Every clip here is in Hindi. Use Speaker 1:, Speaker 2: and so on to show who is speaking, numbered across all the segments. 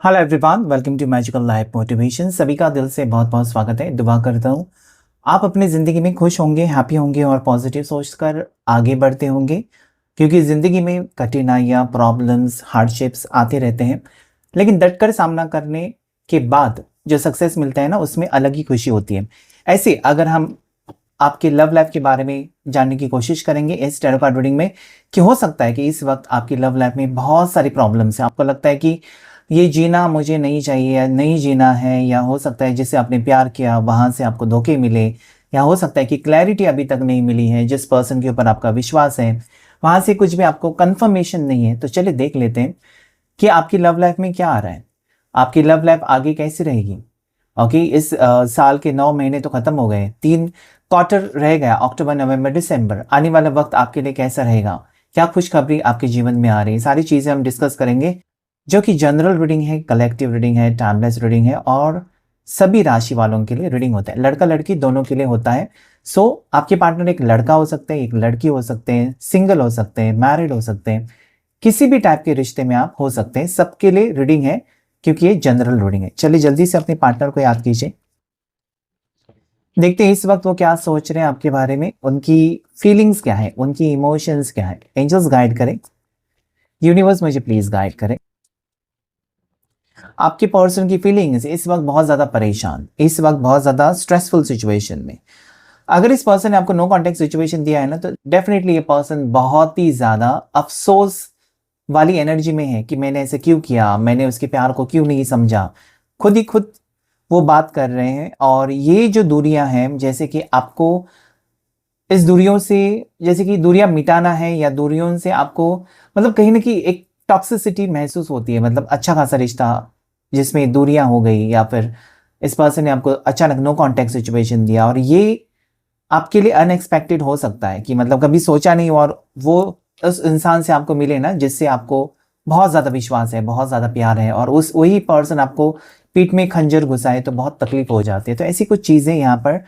Speaker 1: Hello everyone, welcome to magical life motivation. सभी का दिल से बहुत बहुत स्वागत है। दुआ करता हूँ आप अपनी ज़िंदगी में खुश होंगे, हैप्पी होंगे और पॉजिटिव सोचकर आगे बढ़ते होंगे, क्योंकि ज़िंदगी में कठिनाइयाँ, प्रॉब्लम्स, हार्डशिप्स आते रहते हैं। लेकिन डटकर सामना करने के बाद जो सक्सेस मिलता है ना, उसमें अलग ही खुशी होती है। ऐसे अगर हम आपके लव लाइफ के बारे में जानने की कोशिश करेंगे इस टैरो कार्ड रीडिंग में, कि हो सकता है कि इस वक्त आपकी लव लाइफ में बहुत सारी प्रॉब्लम्स हैं। आपको लगता है कि ये जीना मुझे नहीं चाहिए या नहीं जीना है, या हो सकता है जिससे आपने प्यार किया वहाँ से आपको धोखे मिले, या हो सकता है कि क्लैरिटी अभी तक नहीं मिली है। जिस पर्सन के ऊपर आपका विश्वास है वहाँ से कुछ भी आपको कंफर्मेशन नहीं है। तो चलिए देख लेते हैं कि आपकी लव लाइफ में क्या आ रहा है, आपकी लव लाइफ आगे कैसी रहेगी। ओके, इस साल के 9 महीने तो खत्म हो गए, 3 क्वार्टर रह गया, अक्टूबर, नवंबर, दिसंबर। आने वाला वक्त आपके लिए कैसा रहेगा, क्या खुशखबरी आपके जीवन में आ रही है, सारी चीजें हम डिस्कस करेंगे। जो कि जनरल रीडिंग है, कलेक्टिव रीडिंग है, टाइमलेस रीडिंग है और सभी राशि वालों के लिए रीडिंग होता है, लड़का लड़की दोनों के लिए होता है। सो आपके पार्टनर एक लड़का हो सकते हैं, एक लड़की हो सकते हैं, सिंगल हो सकते हैं, मैरिड हो सकते हैं, किसी भी टाइप के रिश्ते में आप हो सकते हैं, सबके लिए रीडिंग है, क्योंकि ये जनरल रीडिंग है। चलिए जल्दी से अपने पार्टनर को याद कीजिए, देखते हैं इस वक्त वो क्या सोच रहे हैं आपके बारे में, उनकी फीलिंग्स क्या है, उनकी इमोशंस क्या है। एंजल्स गाइड करें, यूनिवर्स मुझे प्लीज गाइड करें। आपके पर्सन की फीलिंग्स इस वक्त बहुत ज्यादा परेशान, इस वक्त बहुत ज्यादा स्ट्रेसफुल सिचुएशन में। अगर इस पर्सन ने आपको नो कॉन्टेक्ट सिचुएशन दिया है ना, तो डेफिनेटली ये पर्सन बहुत ही ज्यादा अफसोस वाली एनर्जी में है कि मैंने ऐसे क्यों किया, मैंने उसके प्यार को क्यों नहीं समझा। खुद ही खुद वो बात कर रहे हैं। और ये जो दूरियां हैं, जैसे कि आपको इस दूरियों से, जैसे कि दूरियां मिटाना है, या दूरियों से आपको मतलब कहीं ना कहीं एक टॉक्सिसिटी महसूस होती है। मतलब अच्छा खासा रिश्ता जिसमें दूरियां हो गई, या फिर इस पर्सन ने आपको अचानक नो कॉन्टेक्ट सिचुएशन दिया, और ये आपके लिए अनएक्सपेक्टेड हो सकता है कि मतलब कभी सोचा नहीं, और वो उस इंसान से आपको मिले ना जिससे आपको बहुत ज्यादा विश्वास है, बहुत ज्यादा प्यार है, और उस वही पर्सन आपको पीठ में खंजर घुसाए तो बहुत तकलीफ हो जाती है। तो ऐसी कुछ चीजें यहाँ पर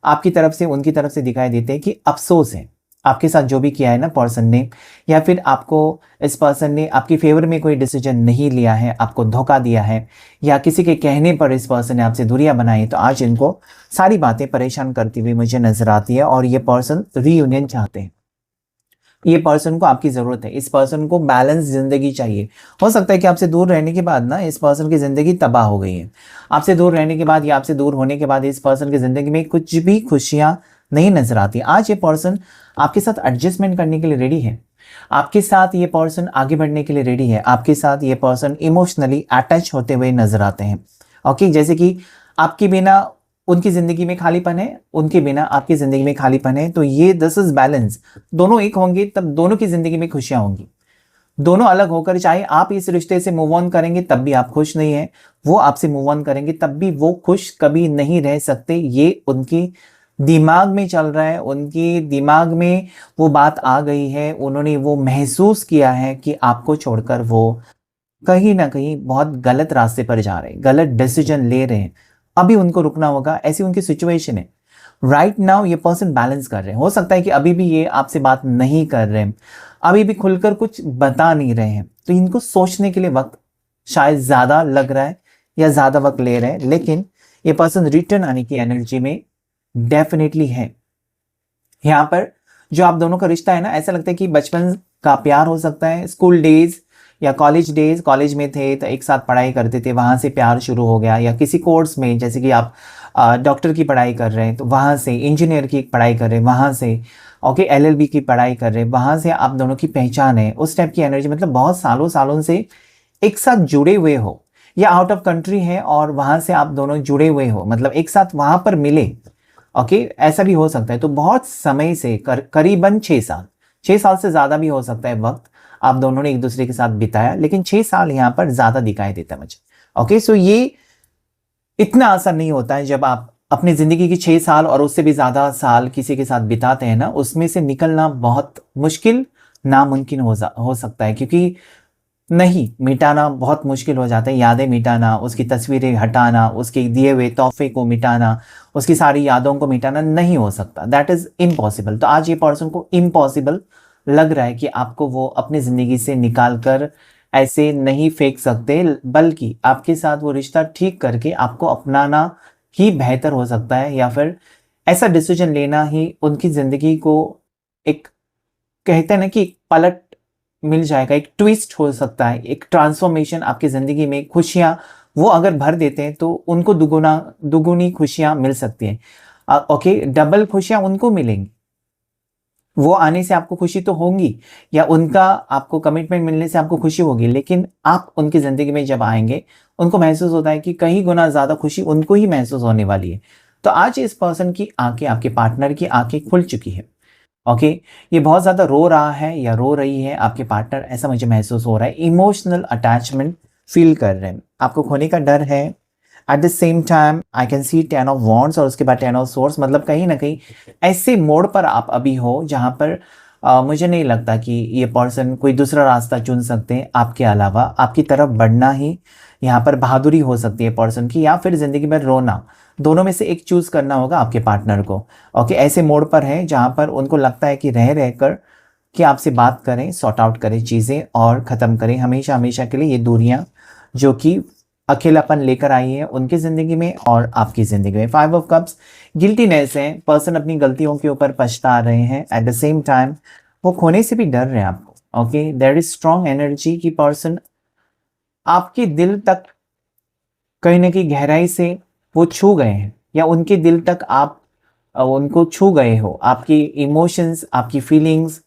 Speaker 1: आपकी तरफ से, उनकी तरफ से दिखाई देते हैं कि अफसोस है आपके साथ जो भी किया है ना पर्सन ने, या फिर आपको इस पर्सन ने आपकी फेवर में कोई डिसीजन नहीं लिया है, आपको धोखा दिया है, या किसी के कहने पर इस पर्सन ने आपसे दूरियां बनाई। तो आज इनको सारी बातें परेशान करती हुई मुझे नजर आती है, और ये पर्सन रीयूनियन चाहते हैं। ये पर्सन को आपकी जरूरत है, इस पर्सन को बैलेंस जिंदगी चाहिए। हो सकता है कि आपसे दूर रहने के बाद ना इस पर्सन की जिंदगी तबाह हो गई है। आपसे दूर रहने के बाद या आपसे दूर होने के बाद इस पर्सन की जिंदगी में कुछ भी खुशियां नहीं नजर आती। आज ये पर्सन आपके साथ एडजस्टमेंट करने के लिए रेडी है, आपके साथ ये पर्सन आगे बढ़ने के लिए रेडी है, आपके साथ ये पर्सन इमोशनली अटैच होते हुए नजर आते हैं। ओके, जैसे कि आपके बिना उनकी जिंदगी में खालीपन है, उनके बिना आपकी जिंदगी में खालीपन है। तो ये दिस इज बैलेंस, दोनों एक होंगे तब दोनों की जिंदगी में खुशियां होंगी। दोनों अलग होकर, चाहे आप इस रिश्ते से मूव ऑन करेंगे तब भी आप खुश नहीं है, वो आपसे मूव ऑन करेंगे तब भी वो खुश कभी नहीं रह सकते। ये उनकी दिमाग में चल रहा है, उनकी दिमाग में वो बात आ गई है, उन्होंने वो महसूस किया है कि आपको छोड़कर वो कहीं ना कहीं बहुत गलत रास्ते पर जा रहे हैं, गलत डिसीजन ले रहे हैं। अभी उनको रुकना होगा, ऐसी उनकी सिचुएशन है। राइट नाउ ये पर्सन बैलेंस कर रहे हैं। हो सकता है कि अभी भी ये आपसे बात नहीं कर रहे हैं, अभी भी खुलकर कुछ बता नहीं रहे हैं। तो इनको सोचने के लिए वक्त शायद ज्यादा लग रहा है, या ज्यादा वक्त ले रहे हैं। लेकिन ये पर्सन रिटर्न आने की एनर्जी में डेफिनेटली है। यहाँ पर जो आप दोनों का रिश्ता है ना, ऐसा लगता है कि बचपन का प्यार हो सकता है, स्कूल डेज या कॉलेज डेज, कॉलेज में थे तो एक साथ पढ़ाई करते थे, वहां से प्यार शुरू हो गया, या किसी कोर्स में, जैसे कि आप डॉक्टर की पढ़ाई कर रहे हैं तो वहां से, इंजीनियर की पढ़ाई कर रहे हैं वहां से, ओके, एलएलबी की पढ़ाई कर रहे हैं वहां से आप दोनों की पहचान है, उस टाइप की एनर्जी। मतलब बहुत सालों सालों से एक साथ जुड़े हुए हो, या आउट ऑफ कंट्री है और वहां से आप दोनों जुड़े हुए हो, मतलब एक साथ वहां पर मिले। ओके, ऐसा भी हो सकता है। तो बहुत समय से करीबन 6 साल, 6 साल से ज्यादा भी हो सकता है वक्त आप दोनों ने एक दूसरे के साथ बिताया, लेकिन 6 साल यहाँ पर ज्यादा दिखाई देता है मुझे। ओके, सो ये इतना आसान नहीं होता है। जब आप अपनी जिंदगी की 6 साल और उससे भी ज्यादा साल किसी के साथ बिताते हैं ना, उसमें से निकलना बहुत मुश्किल, नामुमकिन हो सकता है, क्योंकि नहीं, मिटाना बहुत मुश्किल हो जाता है। यादें मिटाना, उसकी तस्वीरें हटाना, उसके दिए हुए तोहफे को मिटाना, उसकी सारी यादों को मिटाना नहीं हो सकता, दैट इज इम्पॉसिबल। तो आज ये पर्सन को इम्पॉसिबल लग रहा है कि आपको वो अपनी जिंदगी से निकाल कर ऐसे नहीं फेंक सकते, बल्कि आपके साथ वो रिश्ता ठीक करके आपको अपनाना ही बेहतर हो सकता है, या फिर ऐसा डिसीजन लेना ही उनकी ज़िंदगी को एक, कहते हैं ना कि एक पलट मिल जाएगा, एक ट्विस्ट हो सकता है, एक ट्रांसफॉर्मेशन आपकी ज़िंदगी में, खुशियाँ वो अगर भर देते हैं तो उनको दुगुनी खुशियाँ मिल सकती हैं। ओके, डबल खुशियाँ उनको मिलेंगी, वो आने से आपको खुशी तो होंगी, या उनका आपको कमिटमेंट मिलने से आपको खुशी होगी, लेकिन आप उनकी ज़िंदगी में जब आएँगे, उनको महसूस होता है कि कहीं गुना ज़्यादा खुशी उनको ही महसूस होने वाली है। तो आज इस पर्सन की आँखें, आपके पार्टनर की आँखें खुल चुकी है। ओके, ये बहुत ज़्यादा रो रहा है या रो रही है आपके पार्टनर, ऐसा मुझे महसूस हो रहा है। इमोशनल अटैचमेंट फ़ील कर रहे हैं, आपको खोने का डर है। At the same time I can see 10 of wands और उसके बाद 10 ऑफ सोर्स, मतलब कहीं न कहीं ऐसे मोड़ पर आप अभी हो जहाँ पर मुझे नहीं लगता कि ये पर्सन कोई दूसरा रास्ता चुन सकते हैं आपके अलावा। आपकी तरफ बढ़ना ही यहाँ पर बहादुरी हो सकती है पर्सन की, या फिर ज़िंदगी में रोना। दोनों में से एक चूज़ करना होगा आपके पार्टनर को। ओके, ऐसे मोड़ पर है जहाँ पर उनको लगता है कि रह रहकर कि आपसे बात करें, सॉर्ट आउट करें चीज़ें और ख़त्म करें हमेशा हमेशा के लिए ये दूरियाँ जो कि अकेलापन लेकर आई है उनकी ज़िंदगी में और आपकी ज़िंदगी में। 5 ऑफ कप्स, गिल्टीनेस है, पर्सन अपनी गलतियों के ऊपर पछता रहे हैं। एट द सेम टाइम वो खोने से भी डर रहे हैं आपको। Okay, there is strong energy कि पर्सन आपके दिल तक कहीं न कहीं गहराई से वो छू गए हैं, या उनके दिल तक आप उनको छू गए हो। आपकी इमोशंस, आपकी फीलिंग्स,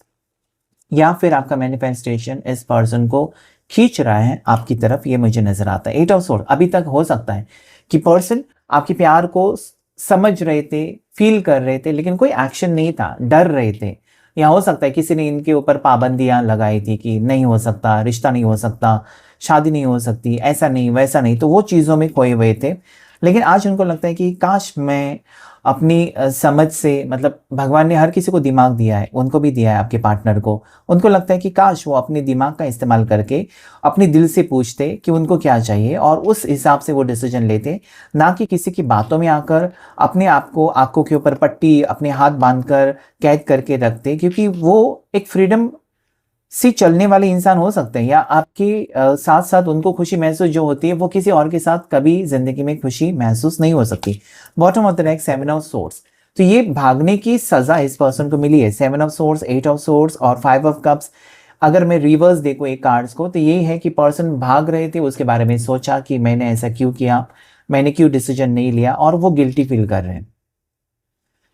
Speaker 1: या फिर आपका मैनिफेस्टेशन इस पर्सन को खींच रहा है आपकी तरफ, ये मुझे नज़र आता है। 8 ऑफ सोर्ड, अभी तक हो सकता है कि पर्सन आपके प्यार को समझ रहे थे, फील कर रहे थे, लेकिन कोई एक्शन नहीं था, डर रहे थे। या हो सकता है किसी ने इनके ऊपर पाबंदियां लगाई थी कि नहीं हो सकता, रिश्ता नहीं हो सकता, शादी नहीं हो सकती, ऐसा नहीं वैसा नहीं, तो वो चीज़ों में खोए हुए थे। लेकिन आज उनको लगता है कि काश मैं अपनी समझ से, मतलब भगवान ने हर किसी को दिमाग दिया है, उनको भी दिया है आपके पार्टनर को। उनको लगता है कि काश वो अपने दिमाग का इस्तेमाल करके अपने दिल से पूछते कि उनको क्या चाहिए और उस हिसाब से वो डिसीजन लेते, ना कि किसी की बातों में आकर अपने आप को आंखों के ऊपर पट्टी, अपने हाथ बांधकर कैद करके रखते। क्योंकि वो एक फ्रीडम से चलने वाले इंसान हो सकते हैं, या आपके साथ साथ उनको खुशी महसूस जो होती है वो किसी और के साथ कभी जिंदगी में खुशी महसूस नहीं हो सकती। Bottom of the deck 7 of source, तो ये भागने की सजा इस पर्सन को मिली है। 7 ऑफ सोर्स, 8 ऑफ सोर्स और 5 ऑफ कप्स। अगर मैं रिवर्स देखूं एक कार्ड्स को, तो ये है कि पर्सन भाग रहे थे, उसके बारे में सोचा कि मैंने ऐसा क्यों किया, मैंने क्यों डिसीजन नहीं लिया, और वो गिल्टी फील कर रहे हैं।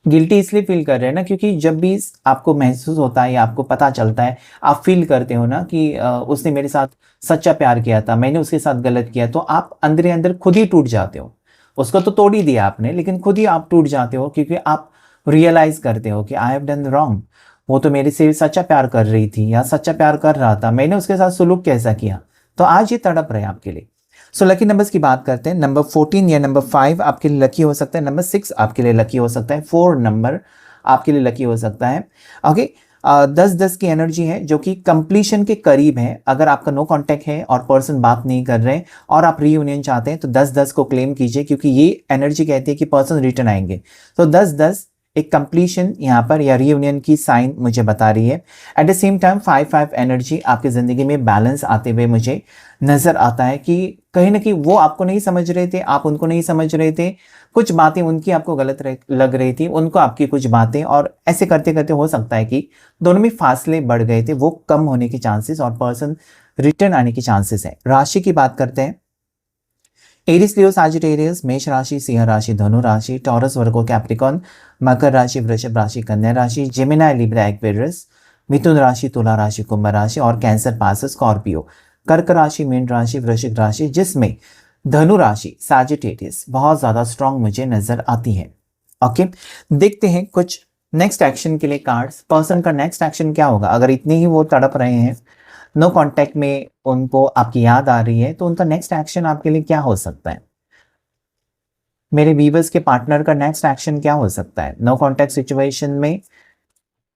Speaker 1: गिल्टी इसलिए फील कर रहे हैं ना, क्योंकि जब भी आपको महसूस होता है या आपको पता चलता है, आप फील करते हो ना कि उसने मेरे साथ सच्चा प्यार किया था, मैंने उसके साथ गलत किया, तो आप अंदर ही अंदर खुद ही टूट जाते हो। उसको तो तोड़ ही दिया आपने, लेकिन खुद ही आप टूट जाते हो, क्योंकि आप रियलाइज करते हो कि आई हैव डन रॉन्ग। वो तो मेरे से सच्चा प्यार कर रही थी या सच्चा प्यार कर रहा था, मैंने उसके साथ सुलूक कैसा किया। तो आज ये तड़प रहे आपके लिए। सो लकी नंबर्स की बात करते हैं। नंबर 14 या नंबर 5 आपके लिए लकी हो सकता है। नंबर 6 आपके लिए लकी हो सकता है। 4 नंबर आपके लिए लकी हो सकता है। ओके, 10-10 की एनर्जी है जो कि कंप्लीशन के करीब है। अगर आपका नो कांटेक्ट है और पर्सन बात नहीं कर रहे हैं और आप रीयूनियन चाहते हैं, तो 10-10 को क्लेम कीजिए, क्योंकि ये एनर्जी कहती है कि पर्सन रिटर्न आएंगे। तो 10-10 एक कंप्लीशन यहाँ पर या रीयूनियन की साइन मुझे बता रही है। At the same time 5-5 energy आपकी ज़िंदगी में बैलेंस आते हुए मुझे नज़र आता है कि कहीं ना कहीं वो आपको नहीं समझ रहे थे, आप उनको नहीं समझ रहे थे, कुछ बातें उनकी आपको गलत लग रही थी, उनको आपकी कुछ बातें, और ऐसे करते करते हो सकता है कि दोनों में फासले बढ़ गए थे, वो कम होने के चांसेस और पर्सन रिटर्न आने के चांसेस है। राशि की बात करते हैं। एरिस, लियो, साजिटेरियस, मेष राशि, सिंह राशि, धनु राशि, टॉरस, वर्गो, कैप्रिकॉन, मकर राशि, वृषभ राशि, कन्या राशि, जेमिनी, लिब्रा, एक्वेरियस, मिथुन राशि, तुला राशि, कुंभ राशि और कैंसर पास स्कॉर्पियो। कर्क राशि, मीन राशि, वृश्चिक राशि, जिसमें धनु राशि, साजिटेरियस बहुत ज्यादा स्ट्रांग मुझे नजर आती है। ओके, देखते हैं कुछ नेक्स्ट एक्शन के लिए कार्ड्स। पर्सन का नेक्स्ट एक्शन क्या होगा? अगर इतने ही वो तड़प रहे हैं, नो कांटेक्ट में उनको आपकी याद आ रही है, तो उनका नेक्स्ट एक्शन आपके लिए क्या हो सकता है? मेरे व्यूअर्स के पार्टनर का नेक्स्ट एक्शन क्या हो सकता है नो कांटेक्ट सिचुएशन में,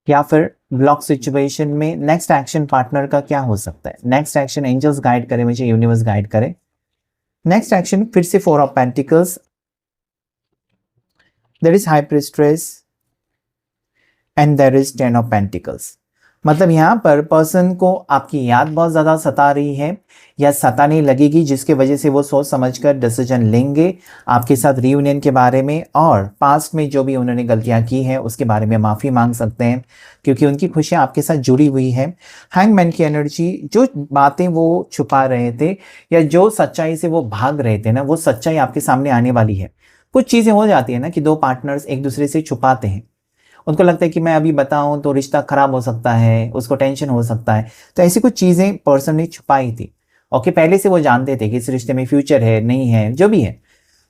Speaker 1: या फिर ब्लॉक सिचुएशन में? नेक्स्ट एक्शन पार्टनर का क्या हो सकता है? नेक्स्ट एक्शन एंजल्स गाइड करे मुझे, यूनिवर्स गाइड करे। नेक्स्ट एक्शन फिर से 4 of pentacles, there is high priestess and there is 10 of pentacles. मतलब यहाँ पर पर्सन को आपकी याद बहुत ज़्यादा सता रही है या सताने लगेगी, जिसकी वजह से वो सोच समझकर डिसीजन लेंगे आपके साथ रियूनियन के बारे में, और पास्ट में जो भी उन्होंने गलतियाँ की हैं उसके बारे में माफ़ी मांग सकते हैं, क्योंकि उनकी खुशियाँ आपके साथ जुड़ी हुई है। हैंगमैन की एनर्जी, जो बातें वो छुपा रहे थे या जो सच्चाई से वो भाग रहे थे ना, वो सच्चाई आपके सामने आने वाली है। कुछ चीज़ें हो जाती है ना कि दो पार्टनर्स एक दूसरे से छुपाते हैं, उनको लगता है कि मैं अभी बताऊं तो रिश्ता खराब हो सकता है, उसको टेंशन हो सकता है, तो ऐसी कुछ चीज़ें पर्सन ने छुपाई थी। ओके, पहले से वो जानते थे कि इस रिश्ते में फ्यूचर है नहीं है, जो भी है।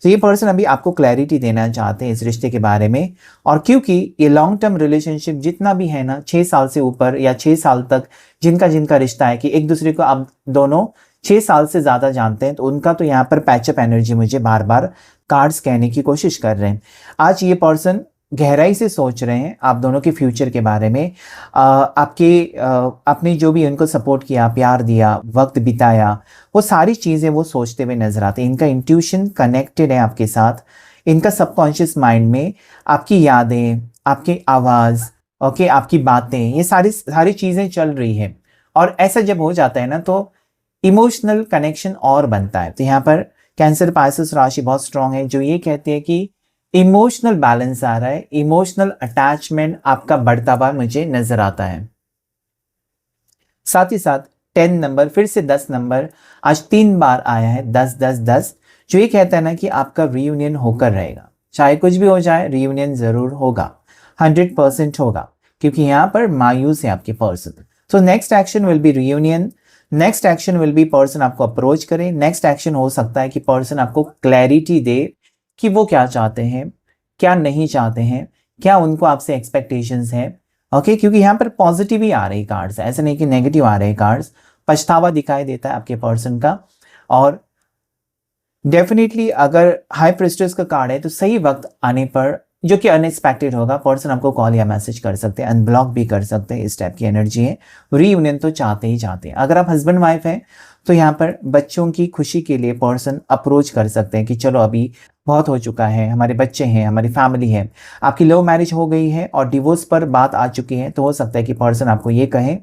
Speaker 1: तो ये पर्सन अभी आपको क्लैरिटी देना चाहते हैं इस रिश्ते के बारे में। और क्योंकि ये लॉन्ग टर्म रिलेशनशिप जितना भी है ना, 6 साल से ऊपर या 6 साल तक जिनका जिनका रिश्ता है, कि एक दूसरे को आप दोनों 6 साल से ज़्यादा जानते हैं, तो उनका तो यहाँ पर पैचअप एनर्जी मुझे बार बार कार्ड्स कहने की कोशिश कर रहे हैं। आज ये पर्सन गहराई से सोच रहे हैं आप दोनों के फ्यूचर के बारे में। आपने जो भी उनको सपोर्ट किया, प्यार दिया, वक्त बिताया, वो सारी चीज़ें वो सोचते हुए नजर आते हैं। इनका इंट्यूशन कनेक्टेड है आपके साथ। इनका सबकॉन्शियस माइंड में आपकी यादें, आपकी आवाज़, ओके, आपकी बातें, ये सारी चीज़ें चल रही हैं। और ऐसा जब हो जाता है ना, तो इमोशनल कनेक्शन और बनता है। तो यहाँ पर कैंसर पाइसेस राशि बहुत स्ट्रांग है, जो ये कहते हैं कि इमोशनल बैलेंस आ रहा है, इमोशनल अटैचमेंट आपका बढ़ता हुआ मुझे नजर आता है। साथ ही साथ 10 नंबर, फिर से 10 नंबर आज 3 बार आया है, 10 10 10, जो ये कहता है ना कि आपका रियूनियन होकर रहेगा। चाहे कुछ भी हो जाए, रियूनियन जरूर होगा, 100% होगा, क्योंकि यहाँ पर मायूस है आपके पर्सन। तो next action will be reunion. Next action will be person आपको अप्रोच करे। नेक्स्ट एक्शन हो सकता है कि पर्सन आपको क्लैरिटी दे कि वो क्या चाहते हैं, क्या नहीं चाहते हैं, क्या उनको आपसे एक्सपेक्टेशंस हैं। ओके, क्योंकि यहाँ पर पॉजिटिव ही आ रही कार्ड्स, ऐसे नहीं कि नेगेटिव आ रहे कार्ड्स। पछतावा दिखाई देता है आपके पर्सन का। और डेफिनेटली अगर हाई प्रिस्टेस का कार्ड है, तो सही वक्त आने पर, जो कि अनएक्सपेक्टेड होगा, पर्सन आपको कॉल या मैसेज कर सकते हैं, अनब्लॉक भी कर सकते हैं। इस टाइप की एनर्जी है। रीयूनियन तो चाहते ही चाहते हैं। अगर आप हस्बैंड वाइफ हैं, तो यहाँ पर बच्चों की खुशी के लिए पर्सन अप्रोच कर सकते हैं कि चलो अभी बहुत हो चुका है, हमारे बच्चे हैं, हमारी फैमिली है। आपकी लव मैरिज हो गई है और डिवोर्स पर बात आ चुकी है, तो हो सकता है कि पर्सन आपको ये कहें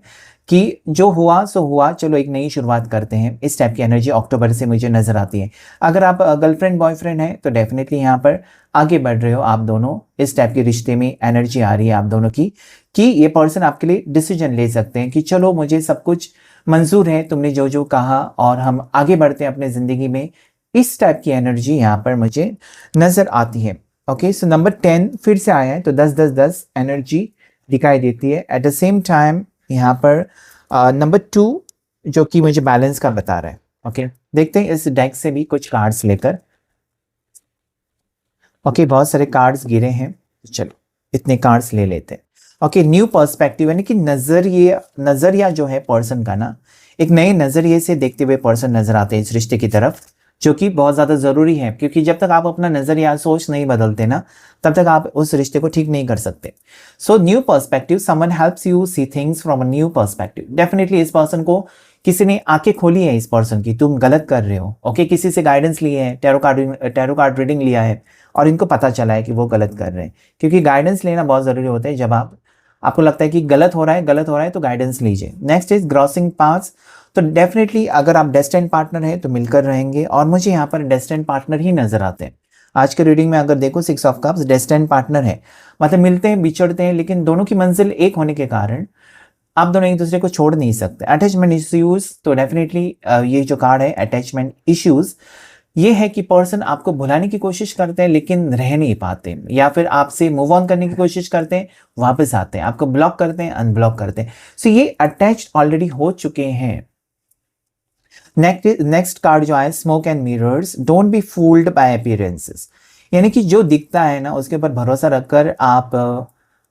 Speaker 1: कि जो हुआ सो हुआ, चलो एक नई शुरुआत करते हैं। इस टाइप की एनर्जी अक्टूबर से मुझे नजर आती है। अगर आप गर्लफ्रेंड बॉयफ्रेंड हैं, तो डेफिनेटली यहाँ पर आगे बढ़ रहे हो आप दोनों। इस टाइप के रिश्ते में एनर्जी आ रही है आप दोनों की, कि ये पर्सन आपके लिए डिसीजन ले सकते हैं कि चलो मुझे सब कुछ मंजूर है, तुमने जो जो कहा, और हम आगे बढ़ते हैं अपने जिंदगी में। इस टाइप की एनर्जी यहाँ पर मुझे नजर आती है। ओके, सो नंबर 10 फिर से आया है, तो 10 10 10 एनर्जी दिखाई देती है। एट द सेम टाइम यहाँ पर नंबर 2 जो कि मुझे बैलेंस का बता रहा है। ओके, देखते हैं इस डेक से भी कुछ कार्ड्स लेकर। ओके, बहुत सारे कार्ड्स गिरे हैं, चलो इतने कार्ड्स ले लेते हैं। ओके, न्यू पर्सपेक्टिव, यानी कि नजरिया जो है पर्सन का ना, एक नए नजरिए से देखते हुए पर्सन नजर आते हैं इस रिश्ते की तरफ, जो कि बहुत ज़्यादा ज़रूरी है। क्योंकि जब तक आप अपना नज़रिया, सोच नहीं बदलते ना, तब तक आप उस रिश्ते को ठीक नहीं कर सकते। So new perspective, someone helps you see things from a new perspective. Definitely इस पर्सन को किसी ने आंखें खोली है, इस पर्सन की, तुम गलत कर रहे हो। ओके, किसी से गाइडेंस लिए है, टैरो कार्ड रीडिंग लिया है, और इनको पता चला है कि वो गलत कर रहे हैं। क्योंकि गाइडेंस लेना बहुत ज़रूरी होता है। जब आपको लगता है कि गलत हो रहा है, तो गाइडेंस लीजिए। Next is crossing paths. तो डेफिनेटली अगर आप डेस्टिन्ड पार्टनर हैं, तो मिलकर रहेंगे, और मुझे यहाँ पर डेस्टिन्ड पार्टनर ही नजर आते हैं। आज के रीडिंग में अगर देखो 6 ऑफ कप्स डेस्टिन्ड पार्टनर है, मतलब मिलते हैं, बिछड़ते हैं, लेकिन दोनों की मंजिल एक होने के कारण आप दोनों एक दूसरे को छोड़ नहीं सकते। अटैचमेंट इश्यूज, तो डेफिनेटली ये जो कार्ड है अटैचमेंट इश्यूज, ये है कि पर्सन आपको भुलाने की कोशिश करते हैं लेकिन रह नहीं पाते, या फिर आपसे मूव ऑन करने की कोशिश करते हैं, वापस आते हैं, आपको ब्लॉक करते हैं, अनब्लॉक करते हैं। सो ये अटैच्ड ऑलरेडी हो चुके हैं। नेक्स्ट कार्ड जो आया, smoke and mirrors, don't be fooled bye appearances, यानी कि जो दिखता है ना उसके ऊपर भरोसा रखकर आप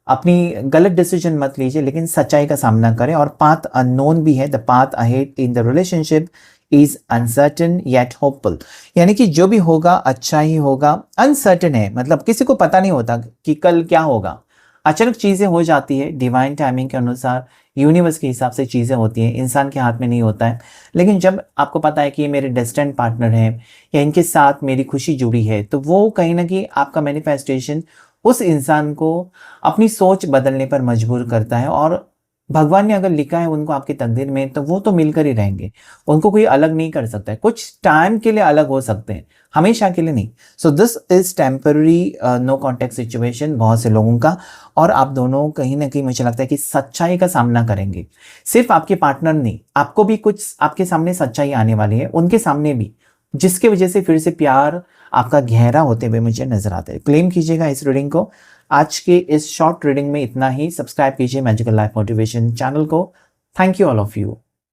Speaker 1: अपनी गलत डिसीजन मत लीजिए, लेकिन सच्चाई का सामना करें। और पाथ अननोन भी है, the path ahead in the relationship is uncertain yet hopeful, यानी कि जो भी होगा अच्छा ही होगा। अनसर्टन है, मतलब किसी को पता नहीं होता कि कल क्या होगा। अचानक चीज़ें हो जाती है, डिवाइन टाइमिंग के अनुसार, यूनिवर्स के हिसाब से चीज़ें होती हैं, इंसान के हाथ में नहीं होता है। लेकिन जब आपको पता है कि ये मेरे डेस्टिन्ड पार्टनर हैं या इनके साथ मेरी खुशी जुड़ी है, तो वो कहीं ना कहीं आपका मैनिफेस्टेशन उस इंसान को अपनी सोच बदलने पर मजबूर करता है, और भगवान ने अगर लिखा है उनको आपकी तकदीर में, तो वो तो मिलकर ही रहेंगे, उनको कोई अलग नहीं कर सकता है। कुछ टाइम के लिए अलग हो सकते हैं, हमेशा के लिए नहीं। So this is temporary no contact situation बहुत से लोगों का, और आप दोनों कहीं ना कहीं मुझे लगता है कि सच्चाई का सामना करेंगे। सिर्फ आपके पार्टनर नहीं, आपको भी कुछ आपके सामने सच्चाई आने वाली है, उनके सामने भी, जिसके वजह से फिर से प्यार आपका गहरा होते हुए मुझे नजर आता है। क्लेम कीजिएगा इस रीडिंग को। आज के इस शॉर्ट रीडिंग में इतना ही। सब्सक्राइब कीजिए मैजिकल लाइफ मोटिवेशन चैनल को। Thank you all of you.